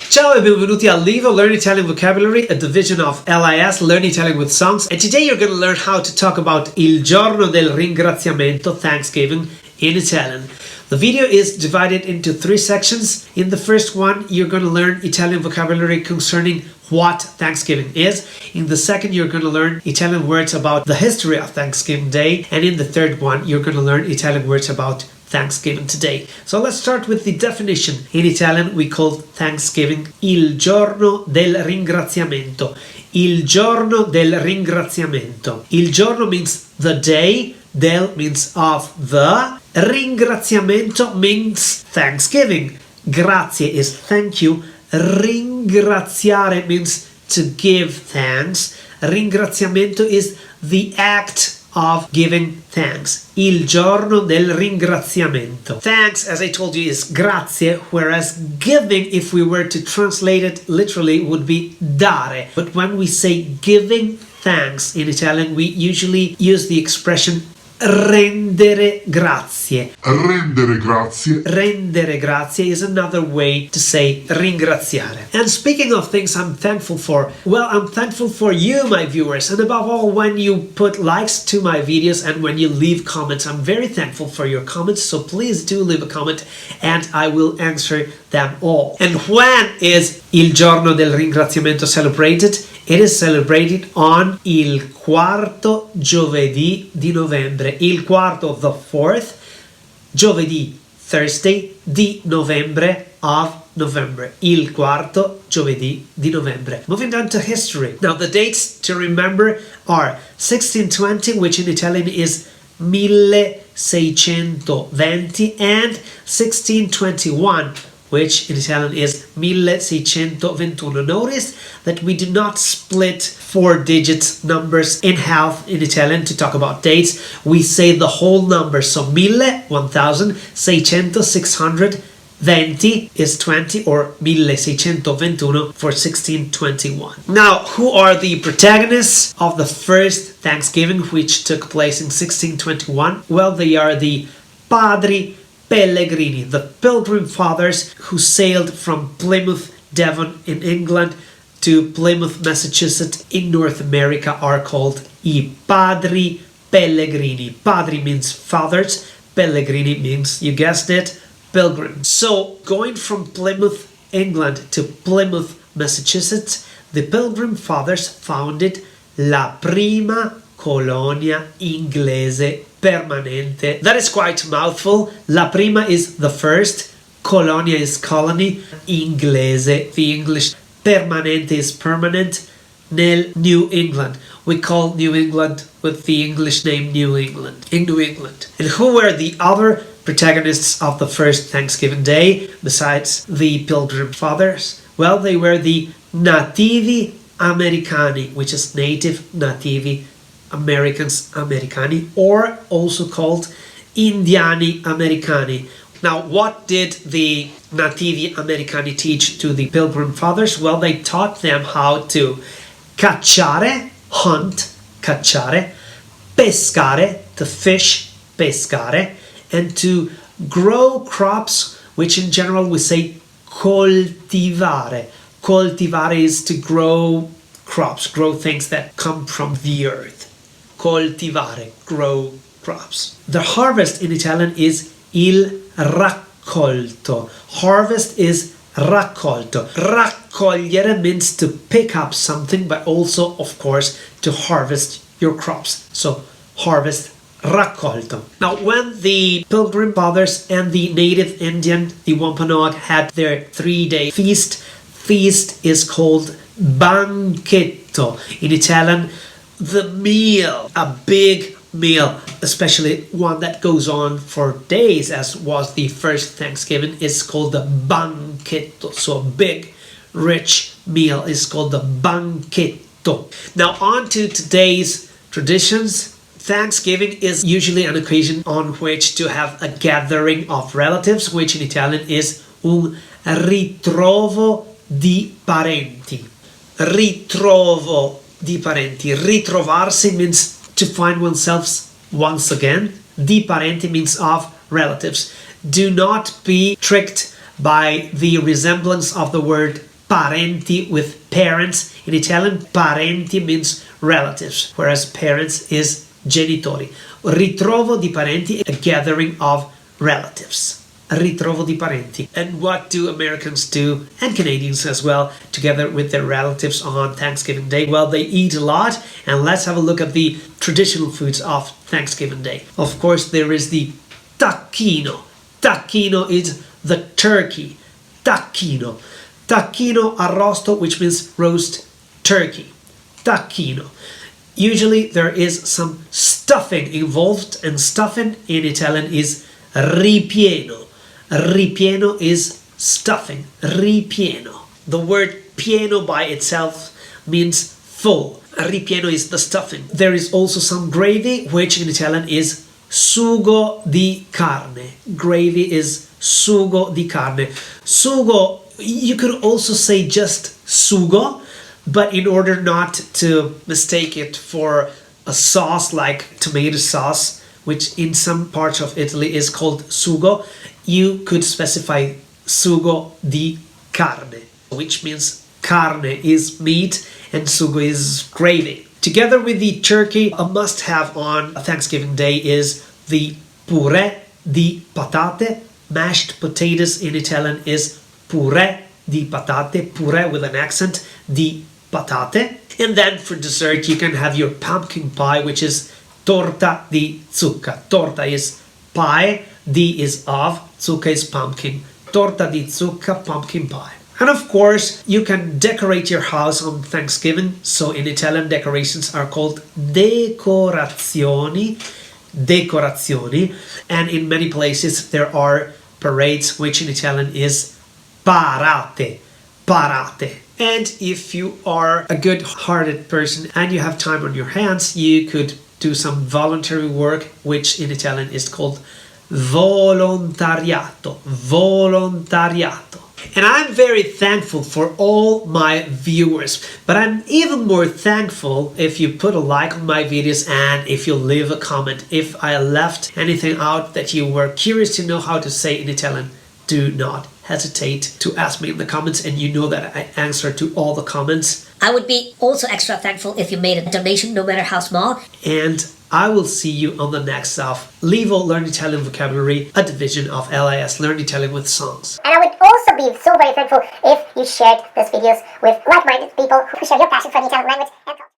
Ciao e benvenuti al Livo Learn Italian Vocabulary, a division of LIS, Learn Italian with Songs. And today you're going to learn how to talk about il giorno del ringraziamento, Thanksgiving, in Italian. The video is divided into 3 sections. In the first one, you're going to learn Italian vocabulary concerning what Thanksgiving is. In the second, you're going to learn Italian words about the history of Thanksgiving Day. And in the third one, you're going to learn Italian words about Thanksgiving today. So let's start with the definition. In Italian, we call Thanksgiving il giorno del ringraziamento. Il giorno del ringraziamento. Il giorno means the day, del means of the, ringraziamento means Thanksgiving. Grazie is thank you. Ringraziare means to give thanks. Ringraziamento is the act of giving thanks. Il giorno del ringraziamento. Thanks, as I told you, is grazie, whereas giving, if we were to translate it literally, would be dare. But when we say giving thanks in Italian, we usually use the expression rendere grazie. Rendere grazie. Rendere grazie is another way to say ringraziare. And speaking of things I'm thankful for, well, I'm thankful for you, my viewers, and above all, when you put likes to my videos and when you leave comments. I'm very thankful for your comments, so please do leave a comment and I will answer them all. And when is il giorno del ringraziamento celebrated? It is celebrated on il quarto giovedì di novembre. Il quarto, the fourth, giovedì, Thursday, di novembre, of November. Il quarto giovedì di novembre. Moving on to history. Now the dates to remember are 1620, which in Italian is 1620, and 1621, which in Italian is 1621. Notice that we do not split 4-digit numbers in half in Italian to talk about dates. We say the whole number. So 1000, 600, 620 is 20, or 1621 for 1621. Now, who are the protagonists of the first Thanksgiving, which took place in 1621? Well, they are the Padri Pellegrini, the Pilgrim Fathers, who sailed from Plymouth, Devon in England to Plymouth, Massachusetts in North America, are called I Padri Pellegrini. Padri means fathers, Pellegrini means, you guessed it, pilgrim. So going from Plymouth, England to Plymouth, Massachusetts, the Pilgrim Fathers founded la prima colonia inglese permanente. That is quite a mouthful. La prima is the first, colonia is colony, inglese, the English, permanente is permanent, nel New England. We call New England with the English name New England, in New England. And who were the other protagonists of the first Thanksgiving Day besides the Pilgrim Fathers? Well, they were the Nativi Americani, which is native, Nativi Americans, Americani, or also called Indiani Americani. Now, what did the Nativi Americani teach to the Pilgrim Fathers? Well, they taught them how to cacciare, hunt, cacciare, pescare, to fish, pescare, and to grow crops, which in general we say coltivare. Coltivare is to grow crops, grow things that come from the earth. Coltivare, grow crops. The harvest in Italian is il raccolto. Harvest is raccolto. Raccogliere means to pick up something, but also, of course, to harvest your crops. So, harvest, raccolto. Now, when the Pilgrim Fathers and the native Indian, the Wampanoag, had their 3-day feast is called banchetto. In Italian, the meal, a big meal, especially one that goes on for days, as was the first Thanksgiving, is called the banchetto. So a big, rich meal is called the banchetto. Now on to today's traditions. Thanksgiving is usually an occasion on which to have a gathering of relatives, which in Italian is un ritrovo di parenti. Ritrovo di parenti. Ritrovarsi means to find oneself once again. Di parenti means of relatives. Do not be tricked by the resemblance of the word parenti with parents. In Italian, parenti means relatives, whereas parents is genitori. Ritrovo di parenti, a gathering of relatives. Ritrovo di parenti. And what do Americans do, and Canadians as well, together with their relatives on Thanksgiving Day? Well, they eat a lot, and let's have a look at the traditional foods of Thanksgiving Day. Of course, there is the tacchino. Tacchino is the turkey. Tacchino. Tacchino arrosto, which means roast turkey. Tacchino. Usually there is some stuffing involved, and stuffing in Italian is ripieno. Ripieno is stuffing. Ripieno. The word pieno by itself means full. Ripieno is the stuffing. There is also some gravy, which in Italian is sugo di carne. Gravy is sugo di carne. Sugo, you could also say just sugo, but in order not to mistake it for a sauce like tomato sauce, which in some parts of Italy is called sugo, you could specify sugo di carne, which means carne is meat and sugo is gravy. Together with the turkey, a must-have on Thanksgiving Day is the purè di patate. Mashed potatoes in Italian is purè di patate, purè with an accent, di patate. And then for dessert, you can have your pumpkin pie, which is torta di zucca. Torta is pie, di is of, zucca is pumpkin. Torta di zucca, pumpkin pie. And of course, you can decorate your house on Thanksgiving. So in Italian, decorations are called decorazioni. Decorazioni. And in many places, there are parades, which in Italian is parate. Parate. And if you are a good-hearted person and you have time on your hands, you could do some voluntary work, which in Italian is called volontariato. Volontariato. And I'm very thankful for all my viewers, but I'm even more thankful if you put a like on my videos and if you leave a comment. If I left anything out that you were curious to know how to say in Italian, do not hesitate to ask me in the comments, and you know that I answer to all the comments. I would be also extra thankful if you made a donation, no matter how small. And I will see you on the next of Livo Learn Italian Vocabulary, a division of LIS Learn Italian with Songs. And I would also be so very thankful if you shared these videos with like-minded people who share your passion for the Italian language and culture.